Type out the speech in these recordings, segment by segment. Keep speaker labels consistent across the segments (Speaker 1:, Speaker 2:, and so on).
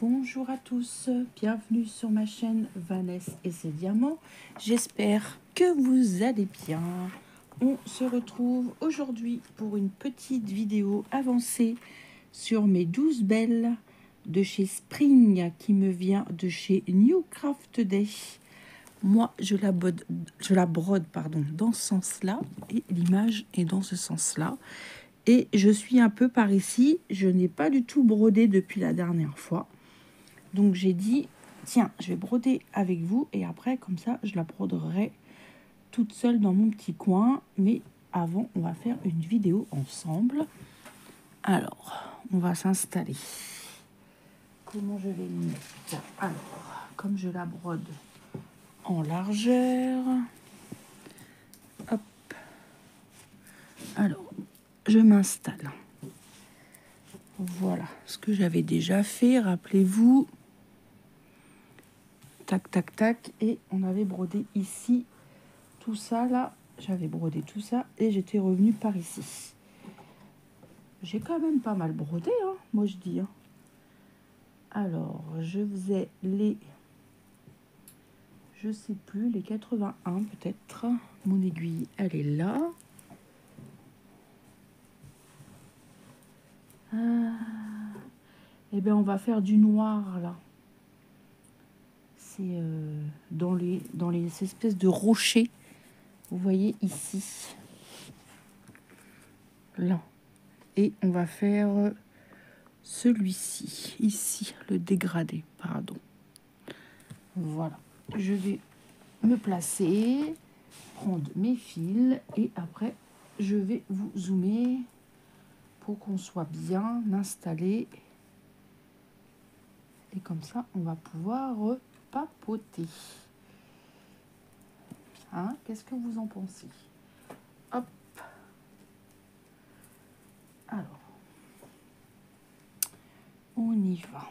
Speaker 1: Bonjour à tous, bienvenue sur ma chaîne Vanessa et ses diamants. J'espère que vous allez bien. On se retrouve aujourd'hui pour une petite vidéo avancée sur mes 12 belles de chez Spring qui me vient de chez New Craft Day. Moi, je la brode dans ce sens-là et l'image est dans ce sens-là. Et je suis un peu par ici, je n'ai pas du tout brodé depuis la dernière fois. Donc j'ai dit, tiens, je vais broder avec vous et après, comme ça, je la broderai toute seule dans mon petit coin. Mais avant, on va faire une vidéo ensemble. Alors, on va s'installer. Comment je vais le mettre? Alors, comme je la brode en largeur. Hop. Alors, je m'installe. Voilà ce que j'avais déjà fait, rappelez-vous. Tac, tac, tac. Et on avait brodé ici. Tout ça, là, j'avais brodé tout ça. Et j'étais revenue par ici. J'ai quand même pas mal brodé, hein, moi je dis. Hein. Alors, je faisais les... Je sais plus, les 81 peut-être. Mon aiguille, elle est là. Eh bien, on va faire du noir, là. C'est dans les espèces de rochers. Vous voyez ici. Là. Et on va faire celui-ci. Ici, le dégradé, pardon. Voilà. Je vais me placer, prendre mes fils et après, je vais vous zoomer pour qu'on soit bien installé. Et comme ça, on va pouvoir papoter. Hein? Qu'est-ce que vous en pensez? Hop. Alors, on y va.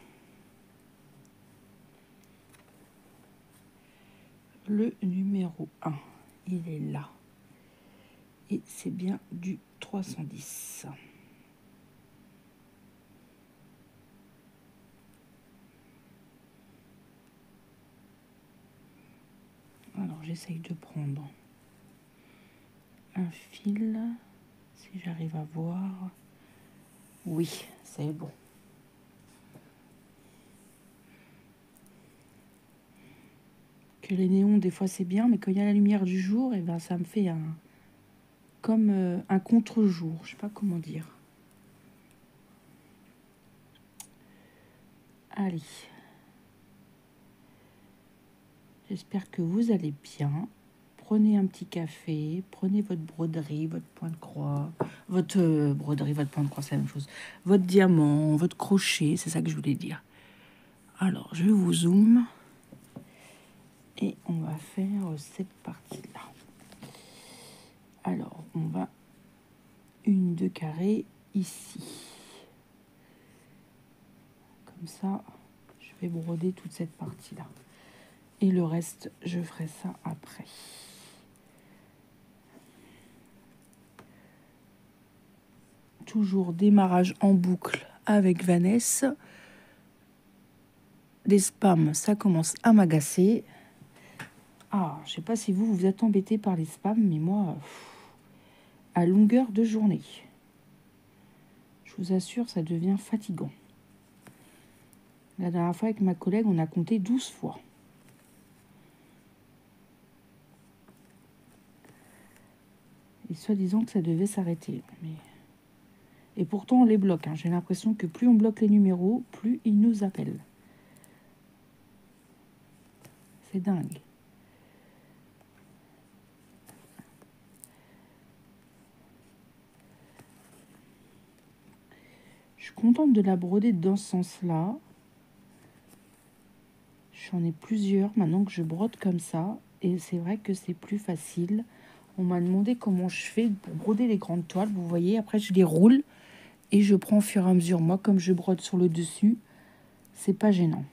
Speaker 1: Le numéro 1, il est là. Et c'est bien du 310. Alors, j'essaye de prendre un fil, si j'arrive à voir. Oui, c'est bon. Que les néons, des fois, c'est bien, mais quand il y a la lumière du jour, et ben, ça me fait comme un contre-jour. Je sais pas comment dire. Allez. J'espère que vous allez bien. Prenez un petit café, prenez votre broderie, votre point de croix, votre broderie, votre point de croix, c'est la même chose. Votre diamant, votre crochet, c'est ça que je voulais dire. Alors, je vous zoome. Et on va faire cette partie-là. Alors, on va une de carré ici. Comme ça, je vais broder toute cette partie-là. Et le reste, je ferai ça après. Toujours démarrage en boucle avec Vanessa. Les spams, ça commence à m'agacer. Ah, je sais pas si vous êtes embêté par les spams, mais moi, à longueur de journée. Je vous assure, ça devient fatigant. La dernière fois, avec ma collègue, on a compté 12 fois. Et soi-disant que ça devait s'arrêter. Mais... Et pourtant, on les bloque. Hein. J'ai l'impression que plus on bloque les numéros, plus ils nous appellent. C'est dingue. Je suis contente de la broder dans ce sens-là. J'en ai plusieurs maintenant que je brode comme ça. Et c'est vrai que c'est plus facile. On m'a demandé comment je fais pour broder les grandes toiles. Vous voyez, après je les roule et je prends au fur et à mesure. Moi, comme je brode sur le dessus, c'est pas gênant.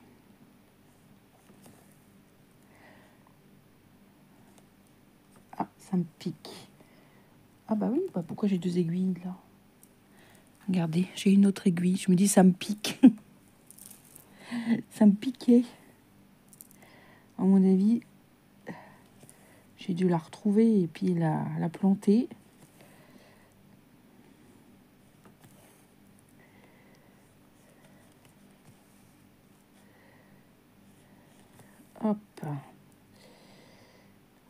Speaker 1: Ah, ça me pique. Ah bah oui, bah pourquoi j'ai deux aiguilles là? Regardez, j'ai une autre aiguille. Je me dis, ça me pique. Ça me piquait. À mon avis, j'ai dû la retrouver et puis la planter. Hop.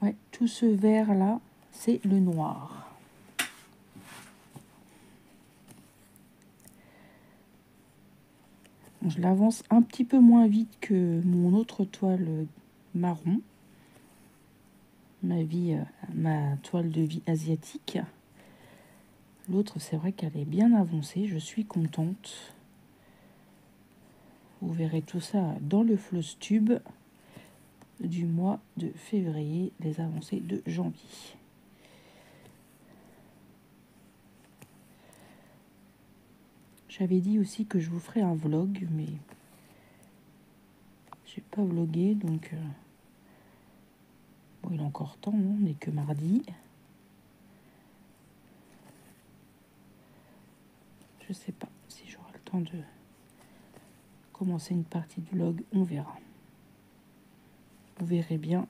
Speaker 1: Ouais, tout ce vert là, c'est le noir. Je l'avance un petit peu moins vite que mon autre toile marron. Ma toile de vie asiatique. L'autre, c'est vrai qu'elle est bien avancée. Je suis contente. Vous verrez tout ça dans le Flosstube du mois de février, les avancées de janvier. J'avais dit aussi que je vous ferai un vlog, mais j'ai pas vlogué, donc bon, il est encore temps, hein, on n'est que mardi. Je sais pas si j'aurai le temps de commencer une partie de vlog, on verra. Vous verrez bien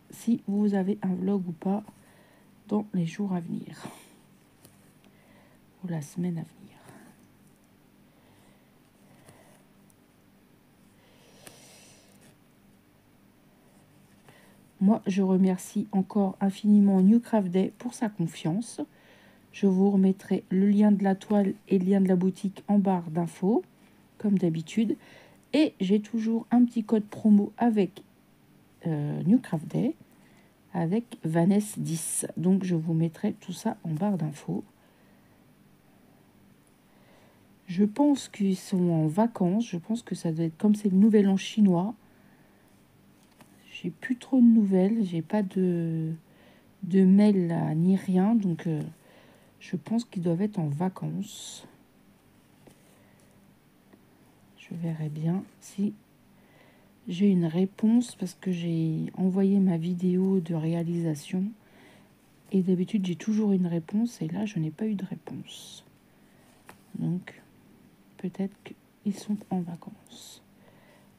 Speaker 1: si vous avez un vlog ou pas dans les jours à venir ou la semaine à venir. Moi, je remercie encore infiniment New Craft Day pour sa confiance. Je vous remettrai le lien de la toile et le lien de la boutique en barre d'infos, comme d'habitude. Et j'ai toujours un petit code promo avec New Craft Day, avec Vanessa 10. Donc, je vous mettrai tout ça en barre d'infos. Je pense qu'ils sont en vacances. Je pense que ça doit être comme c'est le nouvel an chinois. J'ai plus trop de nouvelles. J'ai pas de mail là, ni rien. Donc, je pense qu'ils doivent être en vacances. Je verrai bien si j'ai une réponse parce que j'ai envoyé ma vidéo de réalisation. Et d'habitude, j'ai toujours une réponse. Et là, je n'ai pas eu de réponse. Donc, peut-être qu'ils sont en vacances.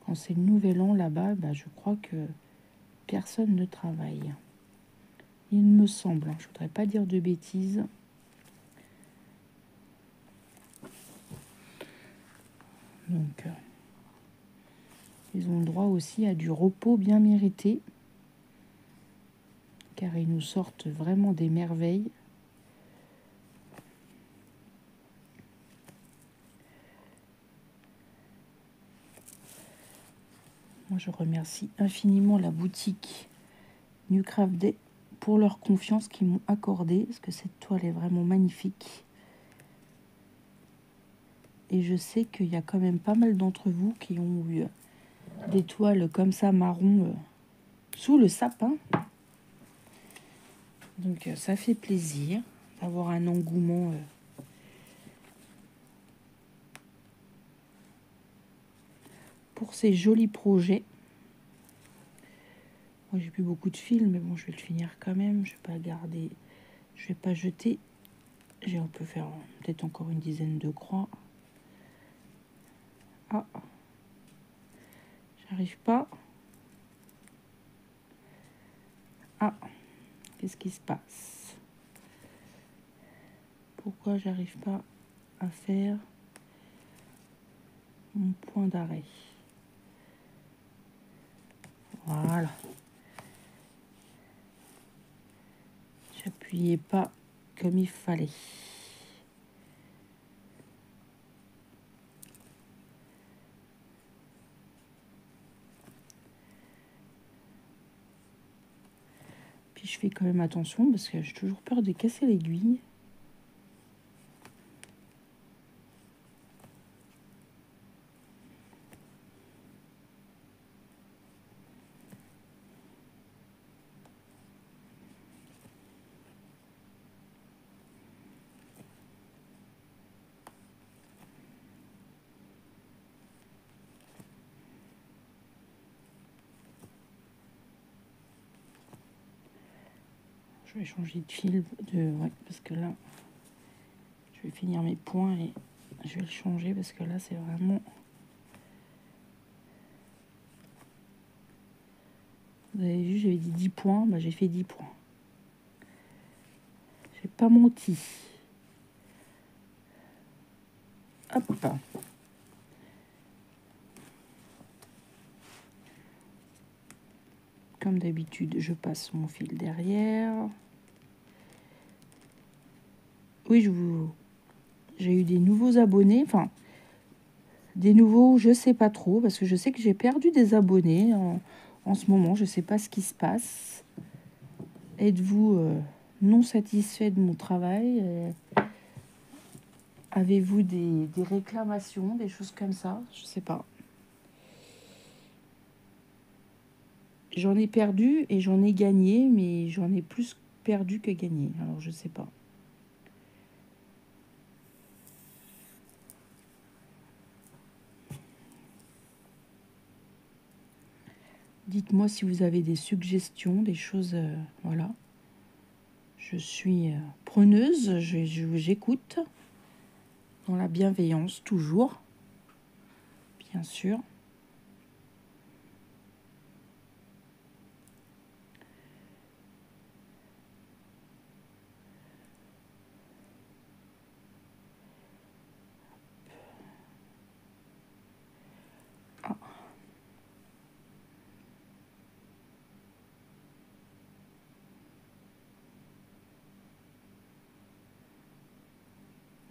Speaker 1: Quand c'est le nouvel an là-bas, bah, je crois que personne ne travaille. Il me semble, hein, je voudrais pas dire de bêtises. Donc, ils ont le droit aussi à du repos bien mérité. Car ils nous sortent vraiment des merveilles. Moi, je remercie infiniment la boutique New Craft Day pour leur confiance qu'ils m'ont accordée, parce que cette toile est vraiment magnifique. Et je sais qu'il y a quand même pas mal d'entre vous qui ont eu des toiles comme ça, marron, sous le sapin. Donc, ça fait plaisir d'avoir un engouement pour ces jolis projets. Moi, j'ai plus beaucoup de fils, mais bon, je vais le finir quand même. Je vais pas garder, je vais pas jeter. On peut faire peut-être encore une dizaine de croix. Ah, j'arrive pas. Ah, qu'est-ce qui se passe? Pourquoi j'arrive pas à faire mon point d'arrêt? Voilà. J'appuyais pas comme il fallait. Puis je fais quand même attention parce que j'ai toujours peur de casser l'aiguille. Je vais changer de fil, ouais, parce que là, je vais finir mes points et je vais le changer parce que là, c'est vraiment Vous avez vu, j'avais dit 10 points. Bah, j'ai fait 10 points. J'ai pas menti. Hop. Comme d'habitude, je passe mon fil derrière. Oui, j'ai eu des nouveaux abonnés. Enfin, des nouveaux, je sais pas trop. Parce que je sais que j'ai perdu des abonnés en ce moment. Je sais pas ce qui se passe. Êtes-vous non satisfait de mon travail? Avez-vous des réclamations, des choses comme ça? Je sais pas. J'en ai perdu et j'en ai gagné, mais j'en ai plus perdu que gagné. Alors, je sais pas. Dites-moi si vous avez des suggestions, des choses... voilà. Je suis preneuse, j'écoute. Dans la bienveillance, toujours. Bien sûr. Ah.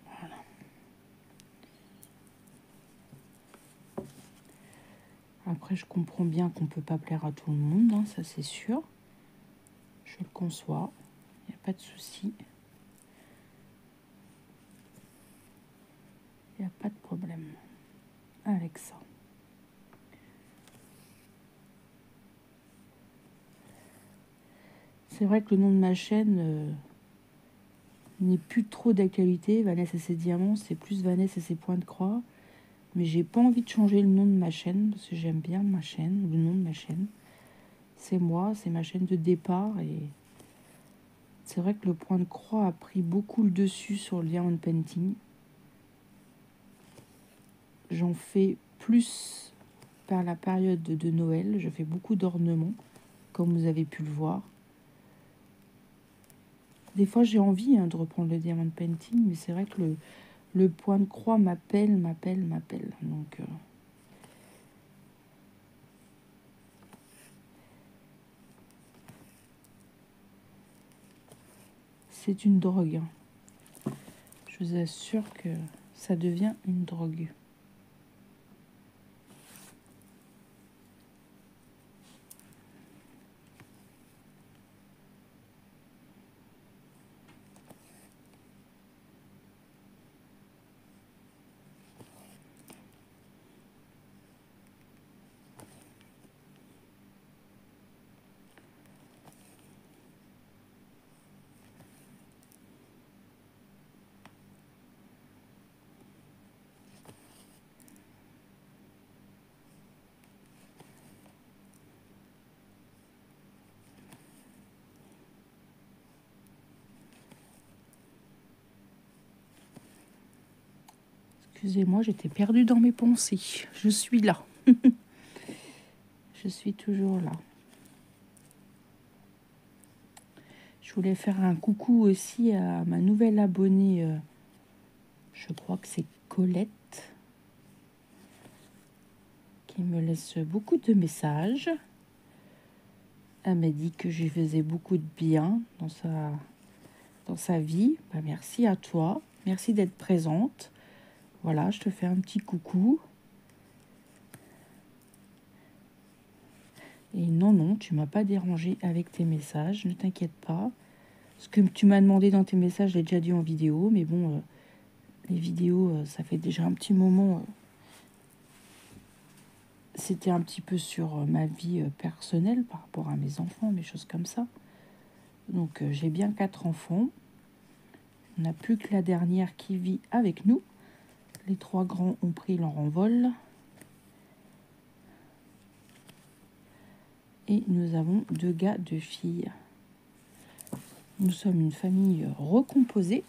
Speaker 1: Voilà. Après, je comprends bien qu'on ne peut pas plaire à tout le monde, hein, ça c'est sûr. Je le conçois, il n'y a pas de souci. Il n'y a pas de problème avec ça. C'est vrai que le nom de ma chaîne n'est plus trop d'actualité. Vanessa et ses diamants, c'est plus Vanessa et ses points de croix. Mais j'ai pas envie de changer le nom de ma chaîne, parce que j'aime bien ma chaîne, le nom de ma chaîne. C'est moi, c'est ma chaîne de départ. Et c'est vrai que le point de croix a pris beaucoup le dessus sur le diamond painting. J'en fais plus par la période de Noël. Je fais beaucoup d'ornements, comme vous avez pu le voir. Des fois, j'ai envie de reprendre le diamond painting, mais c'est vrai que le point de croix m'appelle. Donc, c'est une drogue. Je vous assure que ça devient une drogue. Excusez-moi, j'étais perdue dans mes pensées. Je suis là. Je suis toujours là. Je voulais faire un coucou aussi à ma nouvelle abonnée. Je crois que c'est Colette, qui me laisse beaucoup de messages. Elle m'a dit que je faisais beaucoup de bien dans sa vie. Bah, merci à toi. Merci d'être présente. Voilà, je te fais un petit coucou. Et non, tu m'as pas dérangé avec tes messages. Ne t'inquiète pas. Ce que tu m'as demandé dans tes messages, je l'ai déjà dit en vidéo. Mais bon, les vidéos, ça fait déjà un petit moment. C'était un petit peu sur ma vie personnelle par rapport à mes enfants, mes choses comme ça. Donc, j'ai bien 4 enfants. On n'a plus que la dernière qui vit avec nous. Les 3 grands ont pris leur envol. Et nous avons 2 gars, 2 filles. Nous sommes une famille recomposée.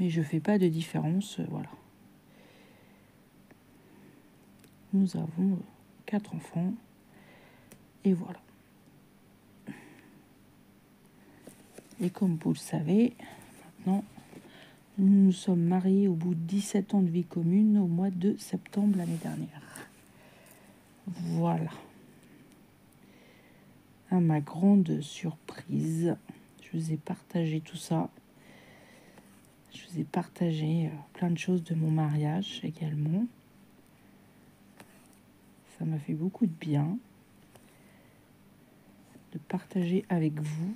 Speaker 1: Mais je ne fais pas de différence, voilà. Nous avons 4 enfants. Et voilà. Et comme vous le savez, maintenant, nous nous sommes mariés au bout de 17 ans de vie commune au mois de septembre l'année dernière. Voilà. À ma grande surprise, je vous ai partagé tout ça. Je vous ai partagé plein de choses de mon mariage également. Ça m'a fait beaucoup de bien de partager avec vous.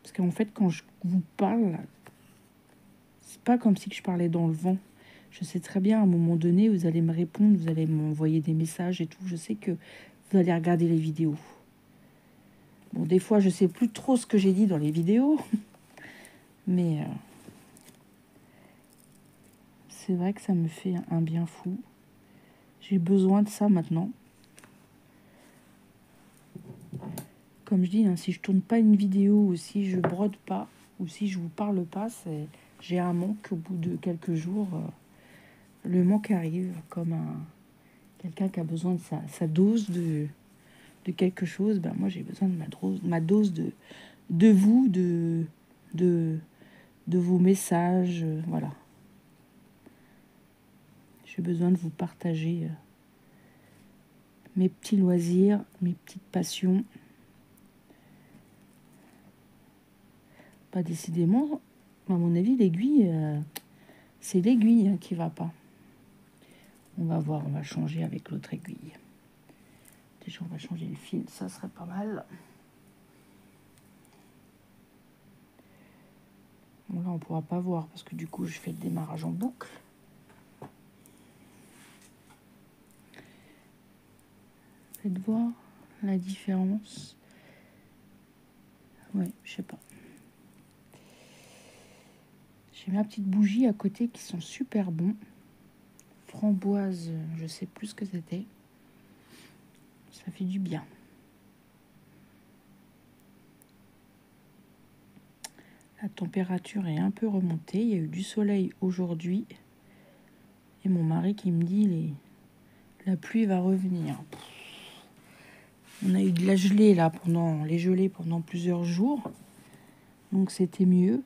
Speaker 1: Parce qu'en fait, quand je vous parle, c'est pas comme si je parlais dans le vent. Je sais très bien, à un moment donné, vous allez me répondre, vous allez m'envoyer des messages et tout. Je sais que vous allez regarder les vidéos. Bon, des fois, je sais plus trop ce que j'ai dit dans les vidéos. Mais c'est vrai que ça me fait un bien fou. J'ai besoin de ça maintenant. Comme je dis, hein, si je tourne pas une vidéo ou si je brode pas ou si je vous parle pas, j'ai un manque au bout de quelques jours. Le manque arrive comme quelqu'un qui a besoin de sa dose de quelque chose. Ben moi, j'ai besoin de ma dose de vous, de vos messages. Voilà. J'ai besoin de vous partager mes petits loisirs, mes petites passions. Pas décidément, à mon avis, l'aiguille, c'est l'aiguille qui va pas. On va voir, on va changer avec l'autre aiguille. Déjà, on va changer le fil, ça serait pas mal. Bon, là, on pourra pas voir parce que du coup, je fais le démarrage en boucle. Faites voir la différence. Ouais, je sais pas. J'ai ma petite bougie à côté qui sont super bons. Framboise, je sais plus ce que c'était. Ça fait du bien. La température est un peu remontée. Il y a eu du soleil aujourd'hui. Et mon mari qui me dit la pluie va revenir. On a eu de la gelée là les gelées pendant plusieurs jours. Donc c'était mieux.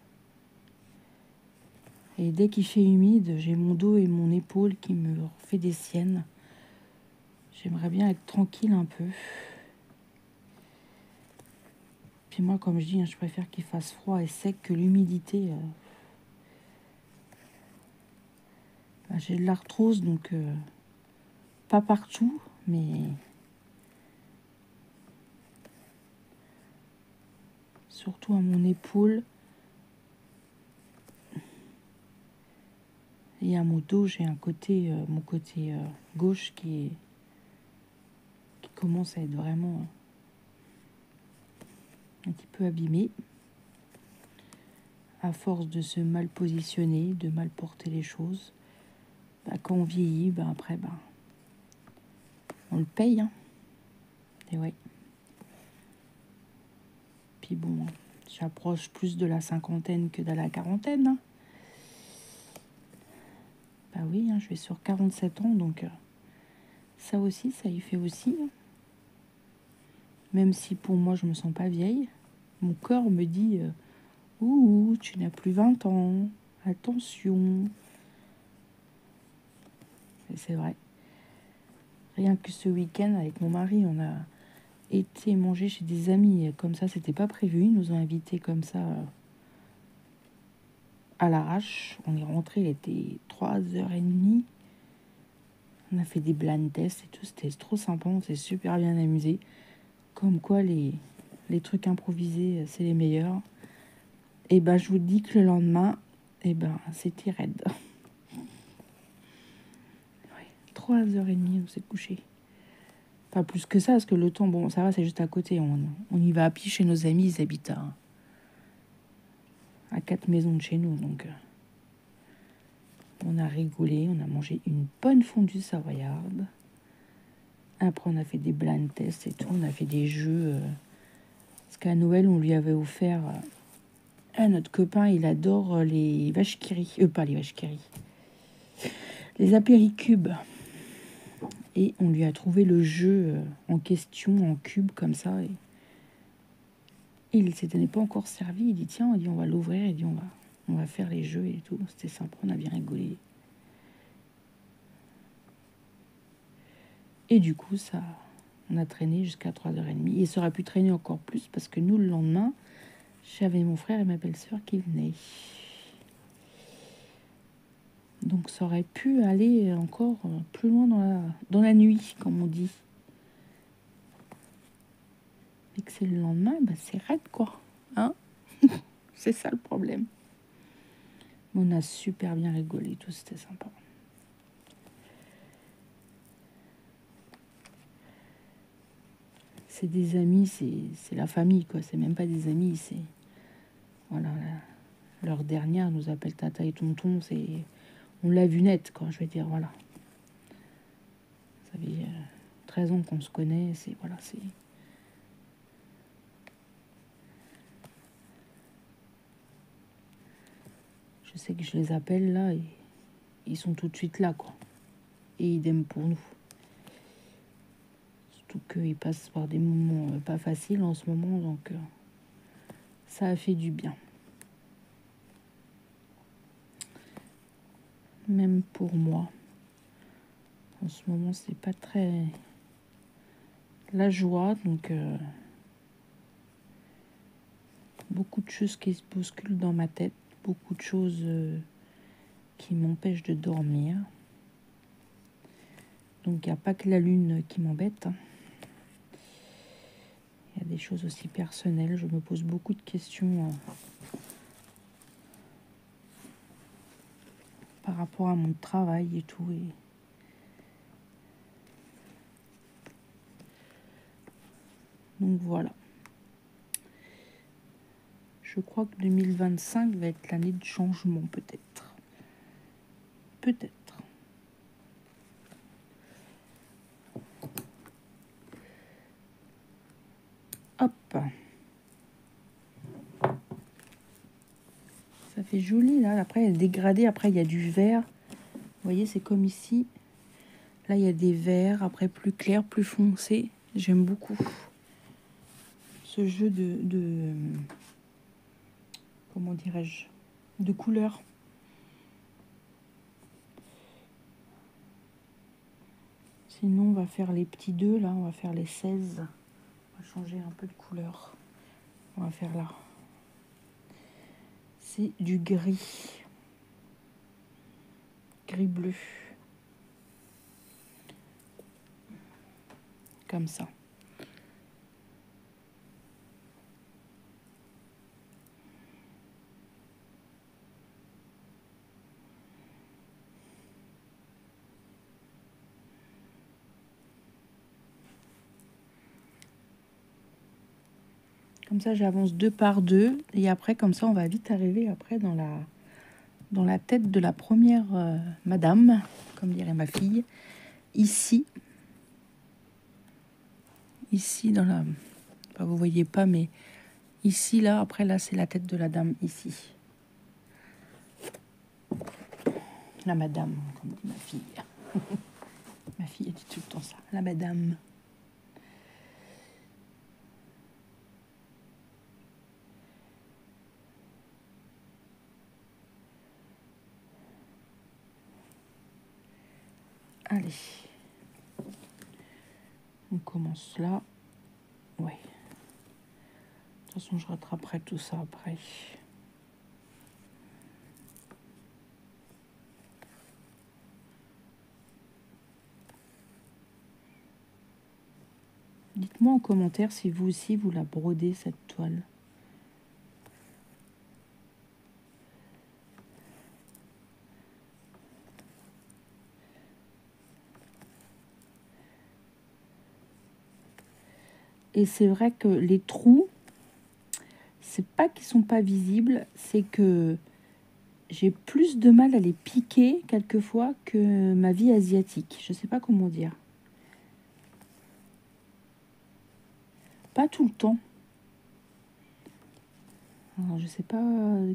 Speaker 1: Et dès qu'il fait humide, j'ai mon dos et mon épaule qui me fait des siennes. J'aimerais bien être tranquille un peu. Puis moi, comme je dis, je préfère qu'il fasse froid et sec que l'humidité. J'ai de l'arthrose, donc pas partout, mais surtout à mon épaule. Et à mon dos, j'ai mon côté gauche qui commence à être vraiment un petit peu abîmé. À force de se mal positionner, de mal porter les choses. Quand on vieillit, après, on le paye. Hein. Et ouais. Puis bon, j'approche plus de la cinquantaine que de la quarantaine. Hein. Oui, je vais sur 47 ans, donc ça aussi, ça y fait aussi. Hein. Même si pour moi, je me sens pas vieille, mon corps me dit ouh, tu n'as plus 20 ans, attention. Et c'est vrai. Rien que ce week-end, avec mon mari, on a été manger chez des amis. Comme ça, c'était pas prévu. Ils nous ont invités comme ça à l'arrache. On est rentré, il était 3h30. On a fait des blind tests et tout. C'était trop sympa. On s'est super bien amusé. Comme quoi, les trucs improvisés, c'est les meilleurs. Et je vous dis que le lendemain, c'était raide. 3h30, on s'est couché. Pas plus que ça, parce que le temps, bon, ça va, c'est juste à côté. On y va à pied chez nos amis, ils habitent à 4 maisons de chez nous. Donc, on a rigolé, on a mangé une bonne fondue savoyarde. Après, on a fait des blind tests et tout. On a fait des jeux. Parce qu'à Noël, on lui avait offert... notre copain, il adore les vaches qui rient. Pas les vaches qui rient. Les apéricubes. Et on lui a trouvé le jeu en question, en cube, comme ça. Et Et il s'était pas encore servi. Il dit tiens, on va l'ouvrir. Il dit on va faire les jeux et tout. C'était sympa, on a bien rigolé. Et du coup, on a traîné jusqu'à 3h30. Et ça aurait pu traîner encore plus parce que nous, le lendemain, j'avais mon frère et ma belle-sœur qui venaient. Donc ça aurait pu aller encore plus loin dans la nuit, comme on dit. Et que c'est le lendemain, bah c'est raide, quoi. Hein. C'est ça le problème. On a super bien rigolé, tout, c'était sympa. C'est des amis, c'est la famille, quoi. C'est même pas des amis, c'est... Voilà, leur dernière nous appelle tata et tonton, c'est... On l'a vu net, quoi, je veux dire, voilà. Ça fait 13 ans qu'on se connaît, c'est... Voilà, c'est... Je sais que je les appelle, là, et ils sont tout de suite là, quoi. Et idem pour nous. Surtout qu'ils passent par des moments pas faciles en ce moment, donc ça a fait du bien. Même pour moi. En ce moment, c'est pas très la joie, donc beaucoup de choses qui se bousculent dans ma tête, beaucoup de choses qui m'empêchent de dormir. Donc il n'y a pas que la lune qui m'embête. Il y a des choses aussi personnelles. Je me pose beaucoup de questions par rapport à mon travail et tout. Donc voilà. Je crois que 2025 va être l'année de changement, peut-être. Peut-être. Hop. Ça fait joli, là. Après, il y a dégradé. Après, il y a du vert. Vous voyez, c'est comme ici. Là, il y a des verts. Après, plus clair, plus foncé. J'aime beaucoup ce jeu de comment dirais-je, de couleurs. Sinon, on va faire les petits 2, là. On va faire les 16. On va changer un peu de couleur. On va faire là. C'est du gris. Gris-bleu. Comme ça. Comme ça, j'avance 2 par 2. Et après, comme ça, on va vite arriver après dans la tête de la première madame, comme dirait ma fille. Ici, dans la... Enfin, vous voyez pas, mais ici, là, après, là, c'est la tête de la dame, ici. La madame, comme dit ma fille. Ma fille, elle dit tout le temps ça. La madame. Allez. On commence là. Ouais. De toute façon, je rattraperai tout ça après. Dites-moi en commentaire si vous aussi, vous la brodez, cette toile. Et c'est vrai que les trous, c'est pas qu'ils sont pas visibles, c'est que j'ai plus de mal à les piquer quelquefois que ma vie asiatique. Je sais pas comment dire. Pas tout le temps. Alors, je sais pas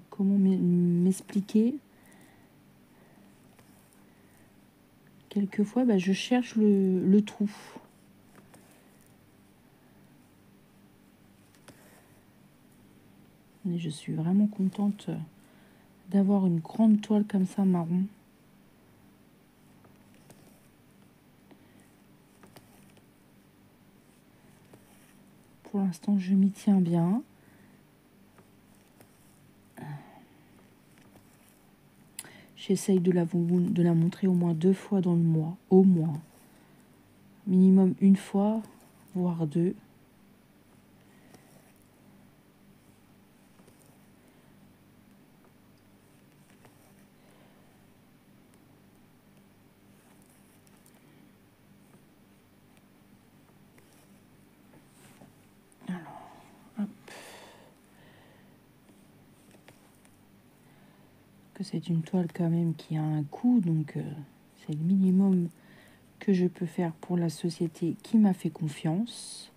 Speaker 1: comment m'expliquer. Quelquefois, bah, je cherche le trou. Et je suis vraiment contente d'avoir une grande toile comme ça marron. Pour l'instant, je m'y tiens bien. J'essaye de la montrer au moins 2 fois dans le mois, au moins. Minimum 1 fois, voire 2. Alors, hop. Que c'est une toile quand même qui a un coût, donc c'est le minimum que je peux faire pour la société qui m'a fait confiance.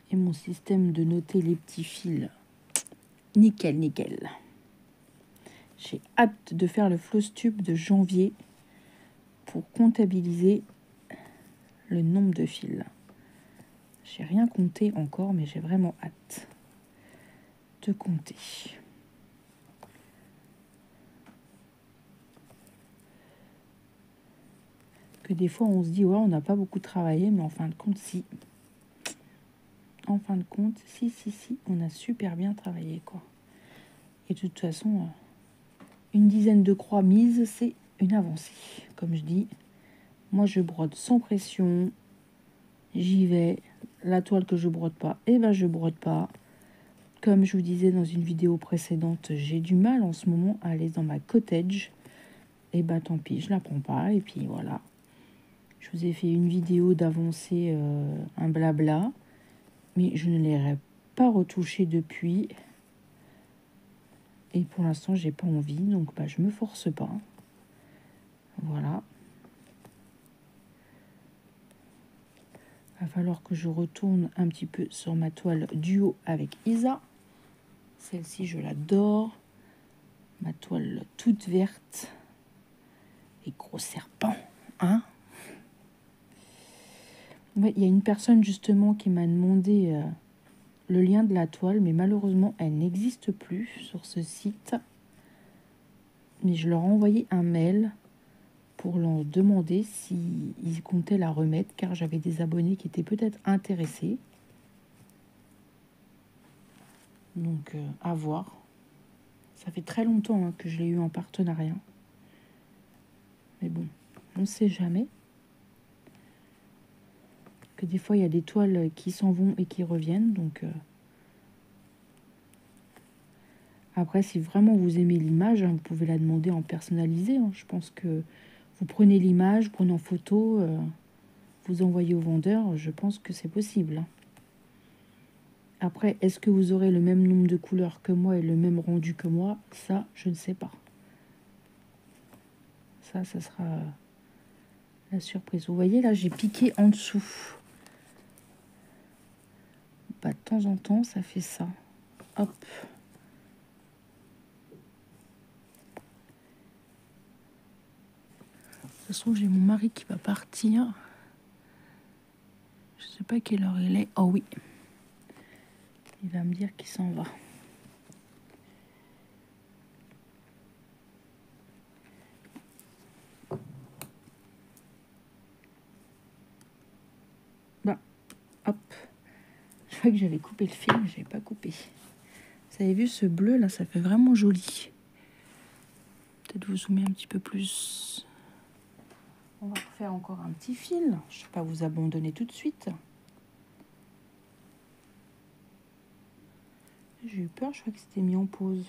Speaker 1: Et mon système de noter les petits fils, nickel, nickel. J'ai hâte de faire le floss tube de janvier pour comptabiliser le nombre de fils. J'ai rien compté encore, mais j'ai vraiment hâte de compter. Que des fois on se dit ouais, on n'a pas beaucoup travaillé, mais en fin de compte si. En fin de compte, si, on a super bien travaillé, quoi. Et de toute façon, une dizaine de croix mises, c'est une avancée. Comme je dis, moi je brode sans pression, j'y vais. La toile que je brode pas, eh ben je brode pas. Comme je vous disais dans une vidéo précédente, j'ai du mal en ce moment à aller dans ma cottage. Et ben tant pis, je la prends pas. Et puis voilà. Je vous ai fait une vidéo d'avancer un blabla, mais je ne l'ai pas retouché depuis. Et pour l'instant, j'ai pas envie, donc bah, je me force pas. Voilà. Va falloir que je retourne un petit peu sur ma toile duo avec Isa. Celle-ci, je l'adore. Ma toile toute verte. Et gros serpent, hein? Ouais, il y a une personne justement qui m'a demandé le lien de la toile, mais malheureusement, elle n'existe plus sur ce site. Mais je leur ai envoyé un mail pour leur demander s'ils comptaient la remettre, car j'avais des abonnés qui étaient peut-être intéressés. Donc, à voir. Ça fait très longtemps que je l'ai eu en partenariat. Mais bon, on ne sait jamais. Que des fois, il y a des toiles qui s'en vont et qui reviennent. Donc, après, si vraiment vous aimez l'image, vous pouvez la demander en personnalisé. Je pense que vous prenez l'image, vous prenez en photo, vous envoyez au vendeur. Je pense que c'est possible. Après, est-ce que vous aurez le même nombre de couleurs que moi et le même rendu que moi? Ça, je ne sais pas. Ça sera la surprise. Vous voyez, là, j'ai piqué en dessous. Bah, de temps en temps, ça fait ça. Hop. De toute façon, j'ai mon mari qui va partir. Je sais pas quelle heure il est. Oh oui. Il va me dire qu'il s'en va. Bah, hop. Je crois que j'avais coupé le fil, mais je n'avais pas coupé. Vous avez vu ce bleu là, ça fait vraiment joli. Peut-être vous zoomer un petit peu plus. On va refaire encore un petit fil. Je ne vais pas vous abandonner tout de suite. J'ai eu peur, je crois que c'était mis en pause.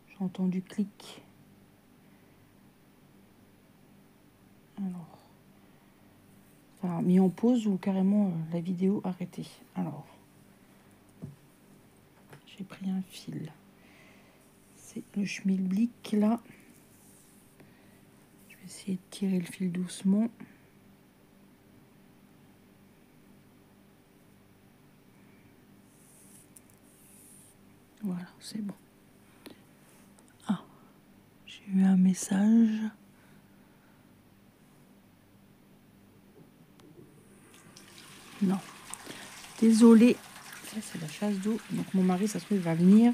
Speaker 1: J'ai entendu clic. Alors, enfin, mis en pause ou carrément la vidéo arrêtée. Alors, j'ai pris un fil. C'est le schmilblick là. Je vais essayer de tirer le fil doucement. Voilà, c'est bon. Ah, j'ai eu un message. Non. Désolée. Ça, c'est la chasse d'eau. Donc, mon mari, ça se trouve, il va venir.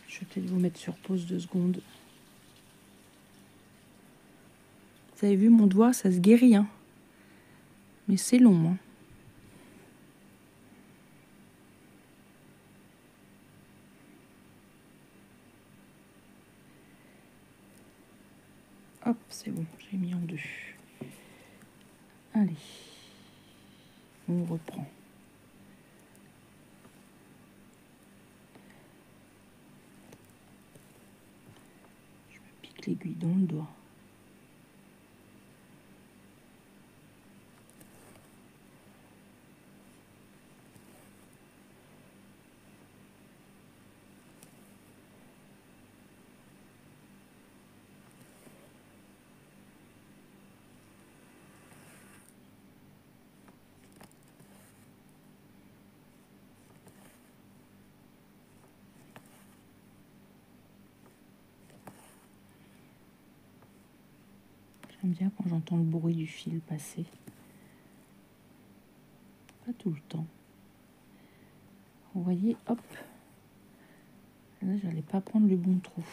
Speaker 1: Je vais peut-être vous mettre sur pause 2 secondes. Vous avez vu, mon doigt, ça se guérit, hein. Mais c'est long, hein. Hop, c'est bon, j'ai mis en 2. Allez, on reprend. Je me pique l'aiguille dans le doigt. J'aime bien quand j'entends le bruit du fil passer. Pas tout le temps. Vous voyez, hop. Là, j'allais pas prendre le bon trou.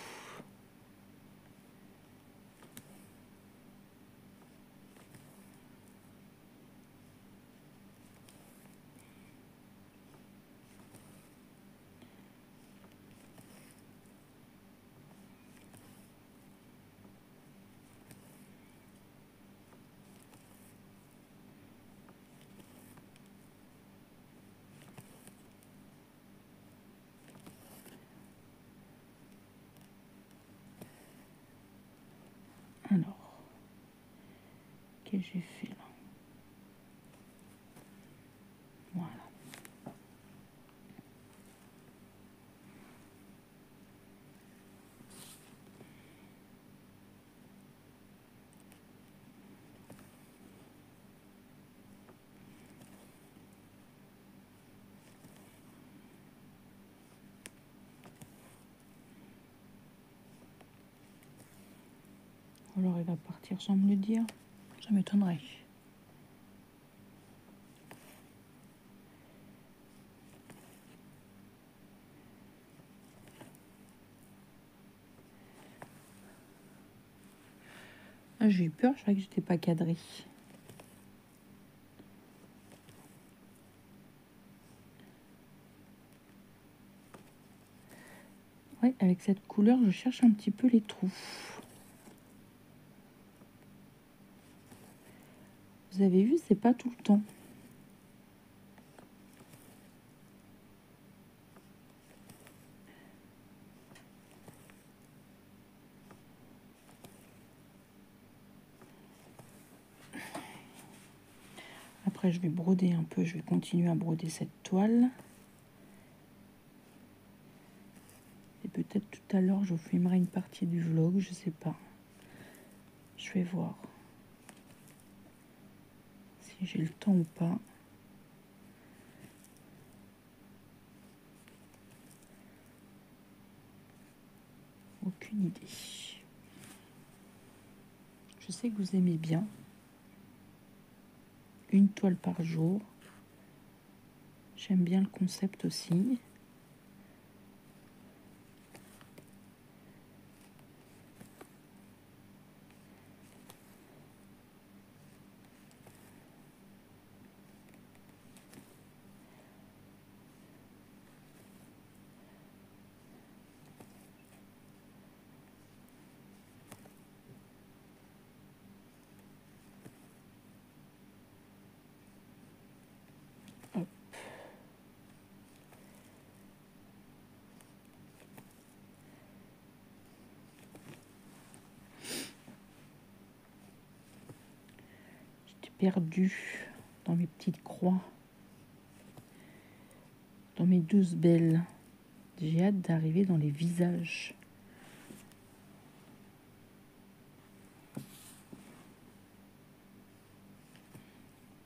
Speaker 1: Alors, qu'est-ce que j'ai fait là? Voilà. Alors, il va partir sans me le dire. Ça m'étonnerait. Ah, j'ai eu peur, je croyais que j'étais pas cadrée. Ouais, avec cette couleur, je cherche un petit peu les trous. Vous avez vu, c'est pas tout le temps. Après, je vais broder un peu, je vais continuer à broder cette toile. Et peut-être tout à l'heure, je vous filmerai une partie du vlog, je sais pas. Je vais voir si j'ai le temps ou pas. Aucune idée. Je sais que vous aimez bien. Une toile par jour. J'aime bien le concept aussi. Hop. J'étais perdue dans mes petites croix. Dans mes 12 belles. J'ai hâte d'arriver dans les visages.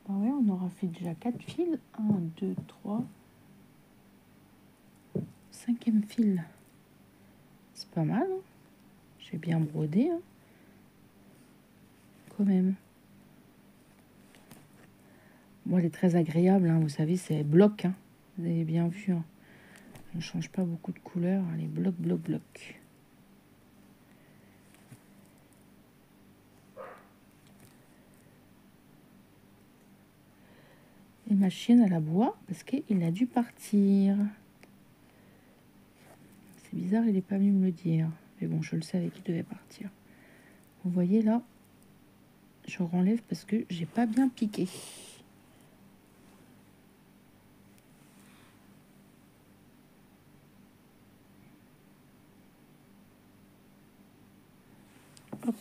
Speaker 1: Ah ouais, on aura fait déjà 4 fils. 1, 2, 3. 5e fil. C'est pas mal, hein? J'ai bien brodé, hein. Quand même. Bon, elle est très agréable, hein. Vous savez, c'est bloc, hein. Vous avez bien vu, hein. On ne change pas beaucoup de couleurs. Elle est bloc, bloc, bloc. Et ma chienne, elle aboie parce qu'il a dû partir. C'est bizarre, il n'est pas venu me le dire. Mais bon, je le savais qu'il devait partir. Vous voyez là, je renlève parce que j'ai pas bien piqué. Hop.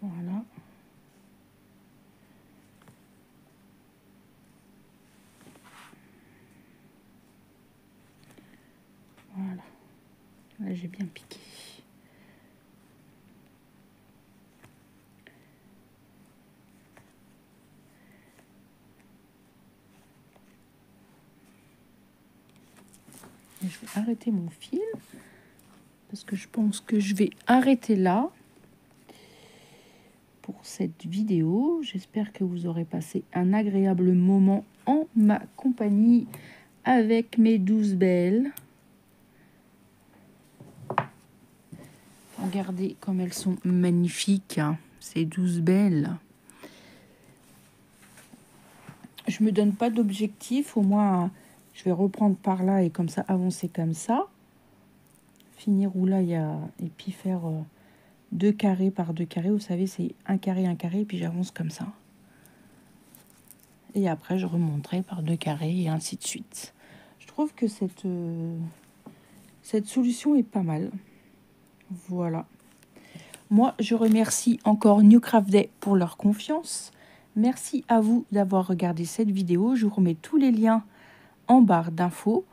Speaker 1: Voilà. Voilà. Là, j'ai bien piqué. Et je vais arrêter mon fil parce que je pense que je vais arrêter là pour cette vidéo. J'espère que vous aurez passé un agréable moment en ma compagnie avec mes 12 belles. Regardez comme elles sont magnifiques, hein, ces 12 belles. Je me donne pas d'objectif, au moins je vais reprendre par là et comme ça avancer comme ça. Finir où là il y a et puis faire 2 carrés par 2 carrés. Vous savez, c'est un carré, et puis j'avance comme ça. Et après je remonterai par 2 carrés et ainsi de suite. Je trouve que cette solution est pas mal. Voilà. Moi, je remercie encore New Craft Day pour leur confiance. Merci à vous d'avoir regardé cette vidéo. Je vous remets tous les liens en barre d'infos.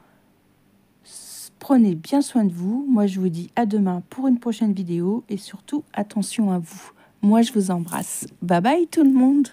Speaker 1: Prenez bien soin de vous. Moi, je vous dis à demain pour une prochaine vidéo. Et surtout, attention à vous. Moi, je vous embrasse. Bye bye tout le monde.